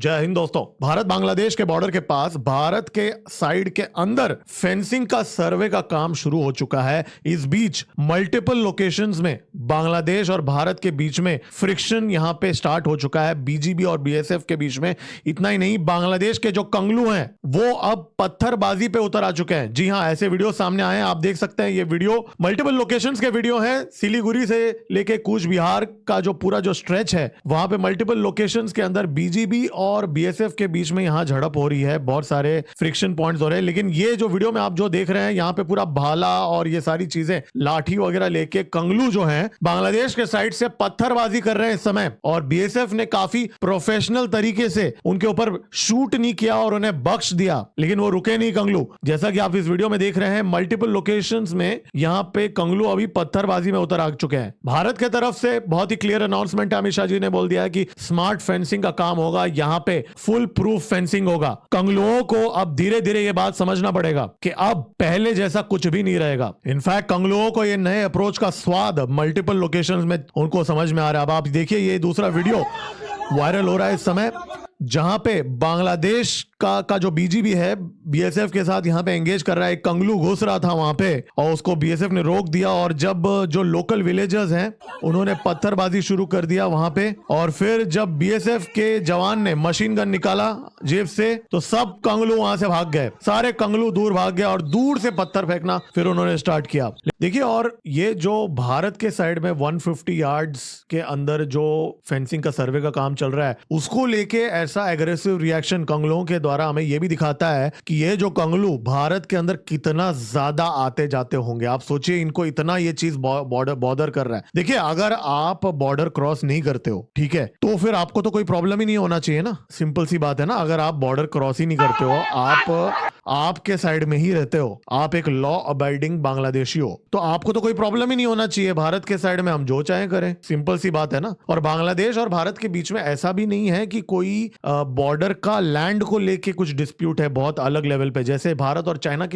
जय हिंद दोस्तों। भारत बांग्लादेश के बॉर्डर के पास भारत के साइड के अंदर फेंसिंग का सर्वे का काम शुरू हो चुका है। इस बीच मल्टीपल लोकेशंस में बांग्लादेश और भारत के बीच में फ्रिक्शन यहां पे स्टार्ट हो चुका है, बीजीबी और बीएसएफ के बीच में। इतना ही नहीं, बांग्लादेश के जो कंगलू हैं वो अब पत्थरबाजी पे उतर आ चुके हैं। जी हां, ऐसे वीडियो सामने आए हैं, आप देख सकते हैं। ये वीडियो मल्टीपल लोकेशंस के वीडियो है। सिलीगुड़ी से लेके कूच बिहार का जो पूरा जो स्ट्रेच है, वहां पे मल्टीपल लोकेशंस के अंदर बीजीबी और बीएसएफ के बीच में यहां झड़प हो रही है। बहुत सारे फ्रिक्शन पॉइंट्स हो रहे हैं। लेकिन ये जो वीडियो में आप जो देख रहे हैं, यहां पे पूरा भाला और ये सारी चीजें, लाठी वगैरह लेके कंगलू जो हैं बांग्लादेश के साइड से पत्थरबाजी कर रहे हैं इस समय। और बीएसएफ ने काफी प्रोफेशनल तरीके से उनके ऊपर शूट नहीं किया और उन्हें बख्श दिया, लेकिन वो रुके नहीं कंगलू। जैसा कि आप इस वीडियो में देख रहे हैं, मल्टीपल लोकेशंस में यहां पे कंगलू अभी पत्थरबाजी में उतर आ चुके हैं। भारत के तरफ से बहुत ही क्लियर अनाउंसमेंट है। अमित शाह जी ने बोल दिया है कि स्मार्ट फेंसिंग का काम होगा, यहां पे फुल प्रूफ फेंसिंग होगा। कंगलुओं को अब धीरे धीरे ये बात समझना पड़ेगा कि अब पहले जैसा कुछ भी नहीं रहेगा। इनफैक्ट कंगलुओं को ये नए अप्रोच का स्वाद मल्टीपल लोकेशंस में उनको समझ में आ रहा है। अब आप देखिए, ये दूसरा वीडियो वायरल हो रहा है इस समय, जहां पे बांग्लादेश का जो बीजीबी है बीएसएफ के साथ यहां पे एंगेज कर रहा है। एक कंगलू घुस रहा था वहां पे और उसको बीएसएफ ने रोक दिया, और जब जो लोकल विलेजर्स हैं उन्होंने पत्थरबाजी शुरू कर दिया वहां पे। और फिर जब बीएसएफ के जवान ने मशीन गन निकाला जेब से, तो सब कंगलू वहां से भाग गए। सारे कंगलू दूर भाग गए और दूर से पत्थर फेंकना फिर उन्होंने स्टार्ट किया। देखिए, और ये जो भारत के साइड में 150 यार्ड्स के अंदर जो फेंसिंग का सर्वे का काम चल रहा है, उसको लेके ऐसा एग्रेसिव रिएक्शन कंगलुओं के द्वारा हमें यह भी दिखाता है कि ये जो कंगलू भारत के अंदर कितना ज्यादा आते जाते होंगे। आप सोचिए, इनको इतना ये चीज बॉर्डर कर रहा है। देखिए, अगर आप बॉर्डर क्रॉस नहीं करते हो, ठीक है, तो फिर आपको तो कोई प्रॉब्लम ही नहीं होना चाहिए ना। सिंपल सी बात है ना। अगर आप बॉर्डर क्रॉस ही नहीं करते हो, आपके साइड में ही रहते हो, आप एक लॉ अबाइडिंग बांग्लादेशी हो, तो आपको तो कोई प्रॉब्लम ही नहीं होना चाहिए। भारत के साइड में हम जो चाहे करें, सिंपल सी बात है ना। और बांग्लादेश और भारत के बीच में ऐसा भी नहीं है कि कोई बॉर्डर का लैंड को लेके कुछ डिस्प्यूट है बहुत अलग लेवल पे। जैसे भारत और चाइना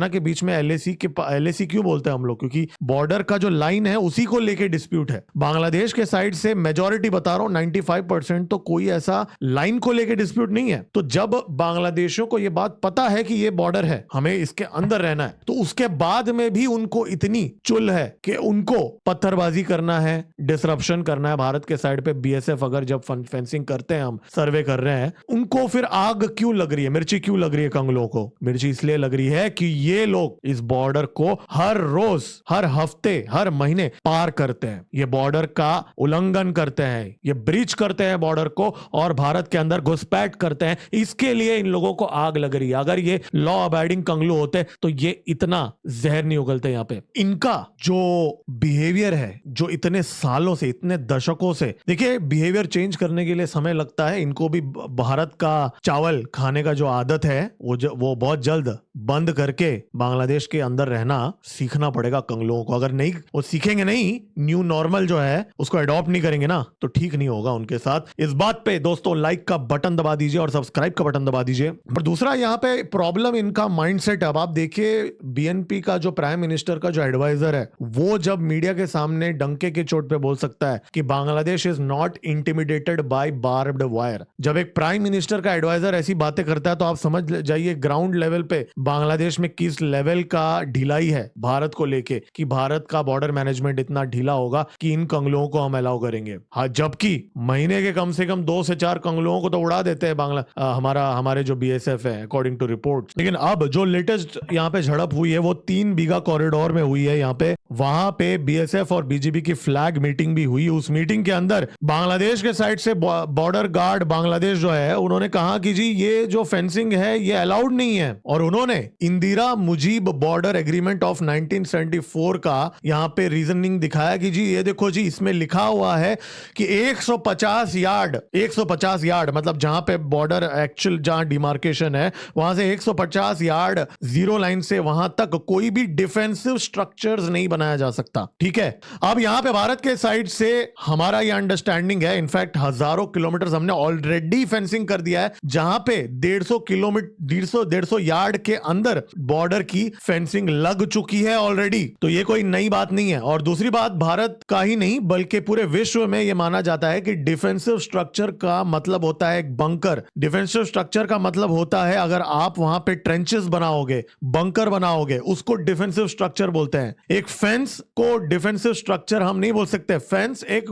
के बीच में एलएसी क्यों बोलते हैं हम लोग, क्योंकि बॉर्डर का जो लाइन है उसी को लेके डिस्प्यूट है। बांग्लादेश के साइड से मेजॉरिटी बता रहा हूं 95% तो कोई ऐसा लाइन को लेके डिस्प्यूट नहीं है। तो जब बांग्लादेशियों को यह बात पता है कि ये बॉर्डर है, हमें इसके अंदर रहना है, तो उसके बाद में भी उनको इतनी चुल है कि उनको पत्थरबाजी करना है, डिसरप्शन करना है। भारत के साइड पे बीएसएफ अगर जब फेंसिंग करते हैं, हम सर्वे कर रहे हैं, उनको फिर आग क्यों लग रही है, मिर्ची क्यों लग रही है कंगलों को? मिर्ची इसलिए लग रही है कि ये लोग इस बॉर्डर को हर रोज, हर हफ्ते, हर महीने पार करते हैं। ये बॉर्डर का उल्लंघन करते हैं, ये ब्रीच करते हैं बॉर्डर को, और भारत के अंदर घुसपैठ करते हैं। इसके लिए इन लोगों को आग लग रही है। अगर ये लॉ अबाइडिंग कंगलू होते तो ये इतना जहर नहीं उगलते यहाँ पे। इनका जो बिहेवियर है, जो इतने सालों से, इतने दशकों से, देखिए, बिहेवियर चेंज करने के लिए समय लगता है। इनको भी भारत का चावल खाने का जो आदत है वो बहुत जल्द बंद करके बांग्लादेश के अंदर रहना सीखना पड़ेगा कंगलुओं को। अगर नहीं, वो सीखेंगे नहीं, न्यू नॉर्मल जो है उसको अडॉप्ट नहीं करेंगे ना, तो ठीक नहीं होगा उनके साथ। इस बात पे दोस्तों लाइक का बटन दबा दीजिए और सब्सक्राइब का बटन दबा दीजिए। और दूसरा यहाँ पे प्रॉब्लम इनका माइंडसेट। अब आप देखिए, बीएनपी का जो प्राइम मिनिस्टर का जो एडवाइजर है, वो जब मीडिया के सामने डंके के चोट पे बोल सकता है कि Bangladesh is not intimidated by barbed wire. जब एक प्राइम मिनिस्टर का एडवाइजर ऐसी बातें करता है, तो आप समझ जाइए ग्राउंड लेवल पे बांग्लादेश में किस लेवल का ढिलाई है भारत को लेके, कि भारत का बॉर्डर मैनेजमेंट इतना ढीला होगा कि इन कंगलुओं को हम अलाउ करेंगे। हाँ, जबकि महीने के कम से कम 2 से 4 कंगलुओं को तो उड़ा देते हैं हमारे जो बीएसएफ है, अकॉर्डिंग टू रिपोर्ट्स। लेकिन अब जो लेटेस्ट यहाँ पे झड़प हुई है, वो 3 बीघा कॉरिडोर में हुई है। यहाँ पे, वहां पे बीएसएफ और बीजीबी की फ्लैग मीटिंग भी हुई। उस मीटिंग के अंदर बांग्लादेश के साइड से बॉर्डर गार्ड बांग्लादेश जो है, उन्होंने कहा कि जी ये जो फेंसिंग है ये अलाउड नहीं है। और उन्होंने Indira Mujib border agreement of 1974 का यहाँ पे रीजनिंग दिखाया कि जी ये देखो जी, इसमें लिखा हुआ है कि 150 यार्ड मतलब जहां पे बॉर्डर एक्चुअल जहां डिमार्केशन है, वहां से 150 यार्ड जीरो लाइन से वहां तक कोई भी डिफेंसिव स्ट्रक्चर्स नहीं बनाया जा सकता। ठीक है, अब यहाँ पे भारत के साइड से हमारा ये अंडरस्टैंडिंग है, इनफैक्ट हजारों किलोमीटर हमने ऑलरेडी फेंसिंग कर दिया है, जहां पे 150 किलोमीटर 150 यार्ड के अंदर बॉर्डर की फेंसिंग लग चुकी है ऑलरेडी। तो ये कोई नई बात नहीं है। और दूसरी बात, भारत का ही नहीं बल्कि पूरे विश्व में यह माना जाता है कि डिफेंसिव स्ट्रक्चर का मतलब होता है एक बंकर। डिफेंसिव स्ट्रक्चर का मतलब होता है अगर आप वहां पे ट्रेंचेस बनाओगे, बंकर बनाओगे, उसको डिफेंसिव स्ट्रक्चर बोलते हैं। एक फेंस को डिफेंसिव स्ट्रक्चर हम नहीं बोल सकते। फेंस एक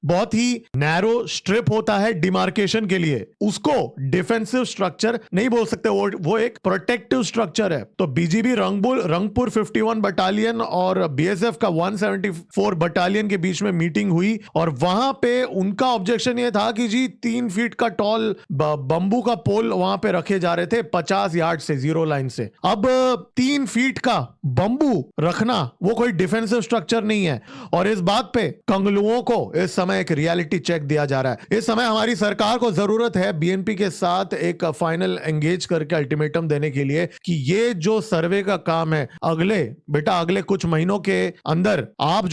बहुत ही नैरो स्ट्रिप होता है डिमार्केशन के लिए, उसको डिफेंसिव स्ट्रक्चर नहीं बोल सकते, वो एक प्रोटेक्टिव स्ट्रक्चर है। तो बीजीबी रंगपुर 51 बटालियन और बीएसएफ का 174 बटालियन के बीच में मीटिंग हुई और वहां पे उनका ऑब्जेक्शन ये था कि जी 3 फीट का टॉल बंबू का पोल वहां पे रखे जा रहे थे 50 यार्ड से, जीरो लाइन से। अब 3 फीट का बंबू रखना वो कोई डिफेंसिव स्ट्रक्चर नहीं है। और इस बात पे कंगलुओं को इस समय एक रियलिटी चेक दिया जा रहा है। इस समय हमारी सरकार को जरूरत है बीएनपी के साथ एक फाइनल एंगेज करके अल्टीमेटम देने के लिए कि ये जो सर्वे का काम है अगले कुछ महीनों के अंदर आप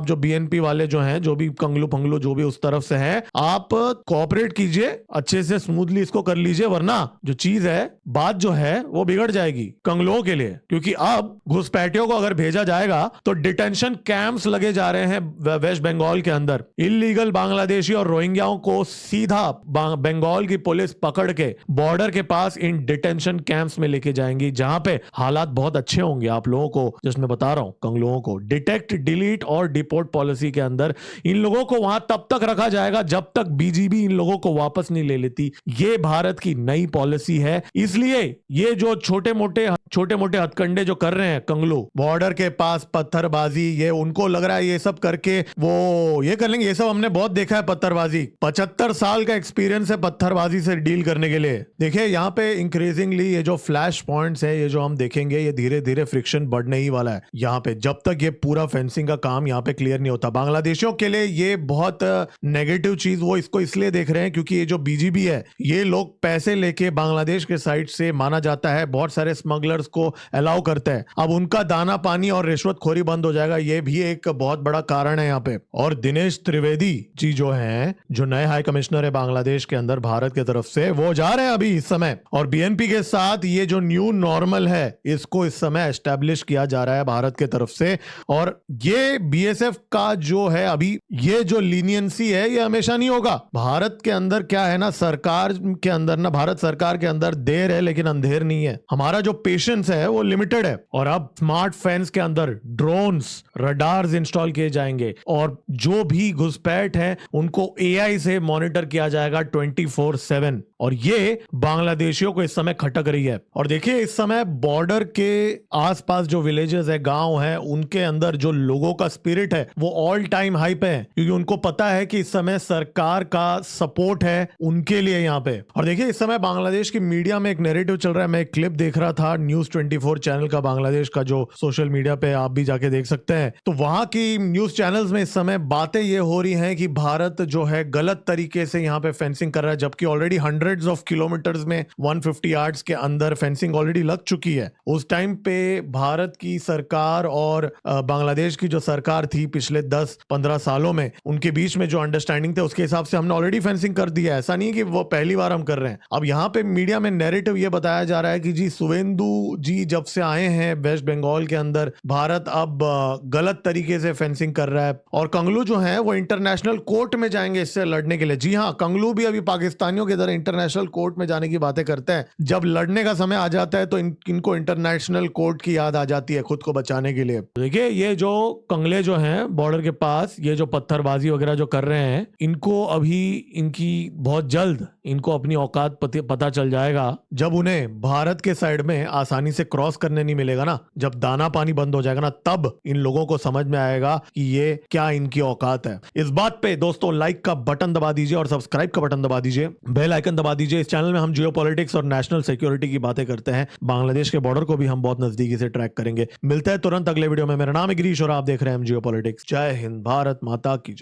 जो बीएनपी वाले जो हैं, जो भी कंगलू फंगलू जो भी उस तरफ से हैं, आप कोऑपरेट कीजिए, अच्छे से स्मूथली इसको कर लीजिए, वरना जो चीज है, बात जो है वो बिगड़ जाएगी कंगलुओं के लिए। क्योंकि अब घुसपैठियों को अगर भेजा जाएगा तो डिटेंशन कैंप्स लगे जा रहे हैं वेस्ट बंगाल के अंदर। इलीगल बांग्लादेशी और रोहिंग्याओं को सीधा बंगाल की पुलिस पकड़ के बॉर्डर के पास इन डिटेंशन कैंप्स में लेके जाएंगी, जहां पे हालात बहुत अच्छे होंगे। आप लोगों को जिसमें बता रहा हूं, कंगलुओं को डिटेक्ट, डिलीट और डिपोर्ट पॉलिसी के अंदर इन लोगों को वहां तब तक रखा जाएगा जब तक बीजीबी इन लोगों को वापस नहीं ले लेती। ये भारत की नई पॉलिसी है। इसलिए ये जो छोटे मोटे हथकंडे जो कर रहे हैं कंगलू, बॉर्डर के पास पत्थरबाजी, ये उनको लग रहा है ये सब करके वो ये कर लेंगे। ये सब हमने बहुत देखा है पत्थरबाजी, 75 साल का एक्सपीरियंस है पत्थरबाजी से डील करने के लिए। देखिए यहाँ पे इंक्रीजिंगली ये जो फ्लैश पॉइंट्स है, ये जो हम देखेंगे, ये धीरे धीरे फ्रिक्शन बढ़ने ही वाला है यहाँ पे, जब तक ये पूरा फेंसिंग का काम यहाँ पे क्लियर नहीं होता। बांग्लादेशियों के लिए ये बहुत नेगेटिव चीज, वो इसको इसलिए देख रहे हैं क्योंकि ये जो बीजीबी है, ये लोग पैसे लेके बांग्लादेश के साइड से माना जाता है बहुत सारे स्मगलर्स को अलाउ करते हैं। अब उनका दाना पानी और रिश्वतखोरी बंद हो जाएगा, ये भी एक बहुत बड़ा कारण है यहाँ पे। और दिनेश त्रिवेदी जी जो हैं, जो नए हाई कमिश्नर है बांग्लादेश के अंदर भारत की तरफ से, वो जा रहे हैं अभी इस समय, और बीएनपी के साथ ये जो न्यू नॉर्मल है इसको इस समय एस्टेब्लिश किया जा रहा है भारत की तरफ से। और ये बीएसएफ का जो है अभी ये जो लीनियंसी है, ये हमेशा नहीं होगा। भारत के अंदर क्या है ना, सरकार के अंदर ना, भारत सरकार के अंदर देर है लेकिन अंधेर नहीं है। हमारा जो पेशेंस है वो लिमिटेड है। और अब स्मार्ट फेंस के अंदर ड्रोन्स, रडार्स इंस्टॉल किए जाएंगे और जो भी घुसपैठ है उनको एआई से मॉनिटर किया जाएगा 24/7। और ये बांग्लादेशियों को इस समय खटक रही है। और देखिए इस समय बॉर्डर के आसपास जो विलेजेस है, गांव है, उनके अंदर जो लोगों का स्पिरिट है वो ऑल टाइम हाई पे है, क्योंकि उनको पता है कि इस समय सरकार का सपोर्ट है उनके लिए यहाँ पे। और देखिए इस समय बांग्लादेश की मीडिया में एक नैरेटिव चल रहा है। मैं एक क्लिप देख रहा था न्यूज 24 चैनल का, बांग्लादेश का, जो सोशल मीडिया पे आप भी जाके देख सकते हैं। तो वहां की न्यूज चैनल्स में इस समय बातें ये हो रही हैं कि भारत जो है गलत तरीके से यहाँ पे फेंसिंग कर रहा है, जबकि ऑलरेडी हंड्रेड्स ऑफ किलोमीटर्स में 150 यार्ड्स के अंदर फेंसिंग ऑलरेडी लग चुकी है। उस टाइम पे भारत की सरकार और बांग्लादेश की जो सरकार थी पिछले 10-15 सालों में, उनके बीच में जो अंडरस्टैंडिंग थे उसके हिसाब से हमने ऑलरेडी फेंसिंग कर दिया है। ऐसा नहीं कि वो पहली बार हम कर रहे हैं। अब यहाँ पे मीडिया में नैरेटिव ये बताया जा रहा है कि जी सुवेंदु जी जब से आए हैं वेस्ट बंगाल के अंदर, भारत अब गलत तरीके से फेंसिंग कर रहा है और कंगलू जो है वो इंटरनेशनल कोर्ट में जाएंगे इससे लड़ने के लिए। जी हाँ, कंगलू भी अभी पाकिस्तानियों की तरह इंटरनेशनल कोर्ट में जाने की बातें करते हैं। जब लड़ने का समय आ जाता है तो इनको इंटरनेशनल कोर्ट की याद आ जाती है खुद को बचाने के लिए। देखिए ये जो कंगले जो हैं बॉर्डर के पास, ये जो पत्थरबाजी वगैरह जो कर रहे हैं, इनको अभी इनकी बहुत जल्द इनको अपनी औकात पता चल जाएगा जब उन्हें भारत के साइड में आसानी से क्रॉस करने नहीं मिलेगा ना, जब दाना पानी बंद हो जाएगा ना, तब इन लोगों को समझ में आएगा कि ये क्या इनकी औकात है। इस बात पे दोस्तों लाइक का बटन दबा दीजिए और सब्सक्राइब का बटन दबा दीजिए, बेल आइकन दबा दीजिए। इस चैनल में हम जियोपॉलिटिक्स और नेशनल सिक्योरिटी की बातें करते हैं। बांग्लादेश के बॉर्डर को भी हम बहुत नजदीकी से ट्रैक करेंगे। मिलते हैं तुरंत अगले वीडियो में। मेरा नाम है गिरीश और आप देख रहे हैं जियोपॉलिटिक्स। जय हिंद, भारत माता की जय।